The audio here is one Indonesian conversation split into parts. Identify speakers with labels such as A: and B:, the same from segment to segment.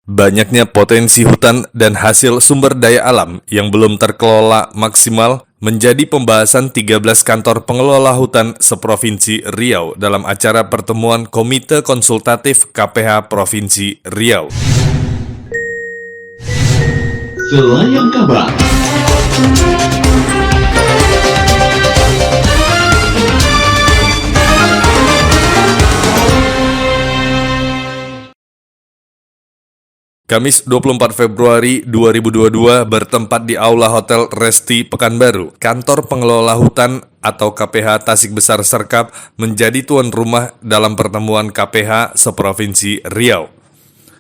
A: Banyaknya potensi hutan dan hasil sumber daya alam yang belum terkelola maksimal menjadi pembahasan 13 kantor pengelola hutan seprovinsi Riau dalam acara pertemuan Komite Konsultatif KPH Provinsi Riau.
B: Selayang Kabar.
A: Kamis 24 Februari 2022 bertempat di Aula Hotel Resti Pekanbaru, kantor pengelola hutan atau KPH Tasik Besar Serkap menjadi tuan rumah dalam pertemuan KPH seprovinsi Riau.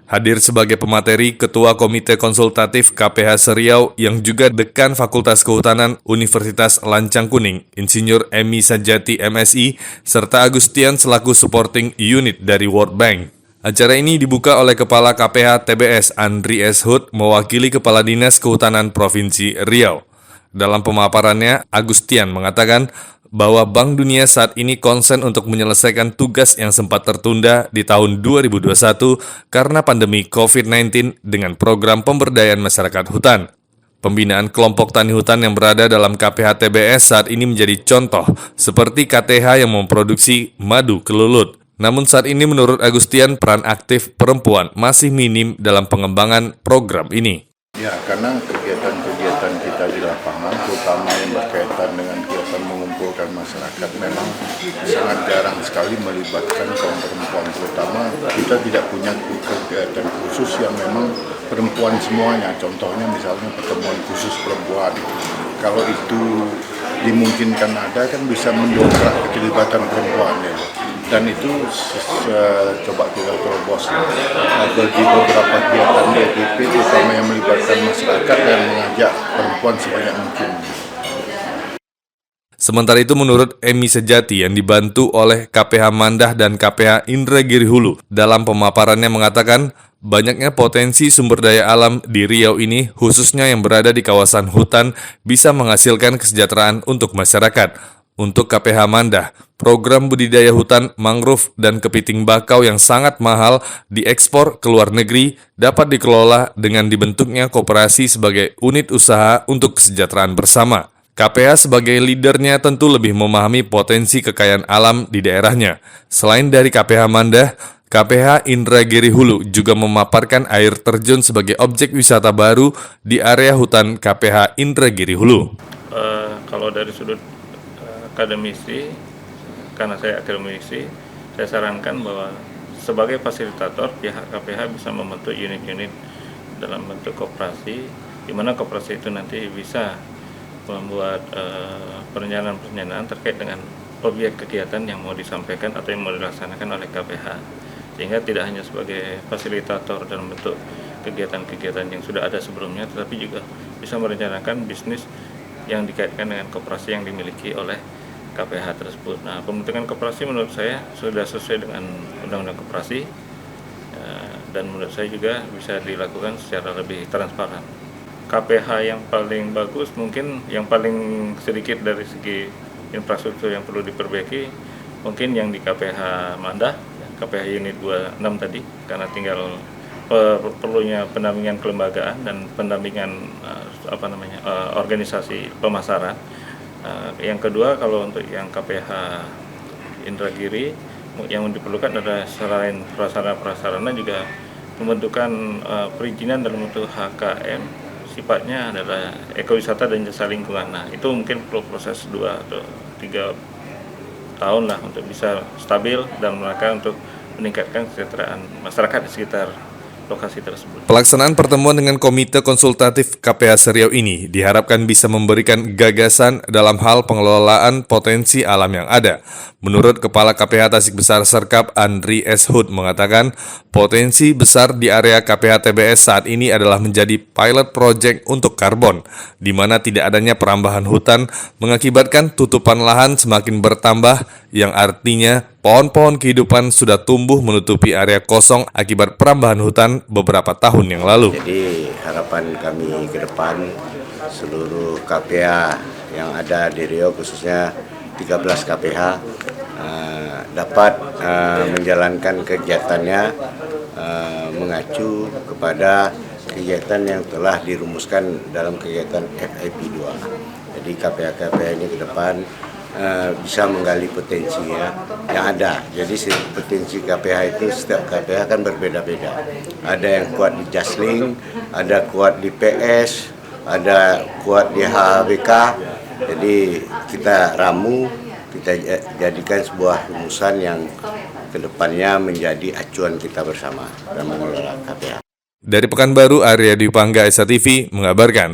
A: Hadir sebagai pemateri Ketua Komite Konsultatif KPH Seriau yang juga Dekan Fakultas Kehutanan Universitas Lancang Kuning, Insinyur Emi Sajati MSI, serta Agustian selaku supporting unit dari World Bank. Acara ini dibuka oleh Kepala KPH TBS Andri S. Hud mewakili Kepala Dinas Kehutanan Provinsi Riau. Dalam pemaparannya, Agustian mengatakan bahwa Bank Dunia saat ini konsen untuk menyelesaikan tugas yang sempat tertunda di tahun 2021 karena pandemi COVID-19 dengan program pemberdayaan masyarakat hutan. Pembinaan kelompok tani hutan yang berada dalam KPH TBS saat ini menjadi contoh, seperti KTH yang memproduksi madu kelulut. Namun saat ini menurut Agustian, peran aktif perempuan masih minim dalam pengembangan program ini.
C: Ya, karena kegiatan-kegiatan kita di lapangan, terutama yang berkaitan dengan kegiatan mengumpulkan masyarakat, memang sangat jarang sekali melibatkan kaum perempuan. Terutama kita tidak punya kegiatan khusus yang memang perempuan semuanya. Contohnya misalnya pertemuan khusus perempuan. Kalau itu dimungkinkan ada, kan bisa mendongkrak keterlibatan perempuan ya. Dan itu coba kita terobos bagi beberapa kegiatan DPP, terutama yang melibatkan masyarakat dan mengajak perempuan sebanyak mungkin.
A: Sementara itu menurut Emi Sejati yang dibantu oleh KPH Mandah dan KPH Indragiri Hulu, dalam pemaparannya mengatakan banyaknya potensi sumber daya alam di Riau ini, khususnya yang berada di kawasan hutan, bisa menghasilkan kesejahteraan untuk masyarakat. Untuk KPH Mandah, program budidaya hutan, mangrove, dan kepiting bakau yang sangat mahal diekspor ke luar negeri dapat dikelola dengan dibentuknya koperasi sebagai unit usaha untuk kesejahteraan bersama. KPH sebagai leadernya tentu lebih memahami potensi kekayaan alam di daerahnya. Selain dari KPH Mandah, KPH Indragiri Hulu juga memaparkan air terjun sebagai objek wisata baru di area hutan KPH Indragiri Hulu.
D: Kalau dari sudut akademisi, karena saya akademisi, saya sarankan bahwa sebagai fasilitator pihak KPH bisa membentuk unit-unit dalam bentuk koperasi, di mana koperasi itu nanti bisa membuat perencanaan-perencanaan terkait dengan objek kegiatan yang mau disampaikan atau yang mau dilaksanakan oleh KPH, sehingga tidak hanya sebagai fasilitator dalam bentuk kegiatan-kegiatan yang sudah ada sebelumnya, tetapi juga bisa merencanakan bisnis yang dikaitkan dengan koperasi yang dimiliki oleh KPH tersebut. Nah, pembentukan koperasi menurut saya sudah sesuai dengan Undang-Undang Koperasi dan menurut saya juga bisa dilakukan secara lebih transparan. KPH yang paling bagus mungkin yang paling sedikit dari segi infrastruktur yang perlu diperbaiki mungkin yang di KPH Mandah, KPH Unit 26 tadi, karena tinggal perlunya pendampingan kelembagaan dan pendampingan organisasi pemasaran. Yang kedua, kalau untuk yang KPH Indragiri, yang diperlukan adalah selain prasarana juga pembentukan perizinan dalam bentuk HKM, sifatnya adalah ekowisata dan jasa lingkungan. Nah, itu mungkin perlu proses 2 atau 3 tahun lah untuk bisa stabil dan mereka untuk meningkatkan kesejahteraan masyarakat di sekitar lokasi tersebut.
A: Pelaksanaan pertemuan dengan Komite Konsultatif KPH Seriau ini diharapkan bisa memberikan gagasan dalam hal pengelolaan potensi alam yang ada. Menurut Kepala KPH Tasik Besar Serkap Andri S. Hud mengatakan, potensi besar di area KPH TBS saat ini adalah menjadi pilot project untuk karbon, di mana tidak adanya perambahan hutan mengakibatkan tutupan lahan semakin bertambah, yang artinya pohon-pohon kehidupan sudah tumbuh menutupi area kosong akibat perambahan hutan beberapa tahun yang lalu.
E: Jadi harapan kami ke depan seluruh KPH yang ada di Riau, khususnya 13 KPH, dapat menjalankan kegiatannya mengacu kepada kegiatan yang telah dirumuskan dalam kegiatan FIP 2. Jadi KPH-KPH ini ke depan bisa menggali potensi yang ada. Jadi potensi KPH itu setiap KPH kan berbeda-beda. Ada yang kuat di Jaslink, ada kuat di PS, ada kuat di HBK. Jadi kita ramu, kita jadikan sebuah rumusan yang kedepannya menjadi acuan kita bersama dalam mengelola KPH.
A: Dari Pekanbaru, Arya Dwi Pangga, Esa TV mengabarkan.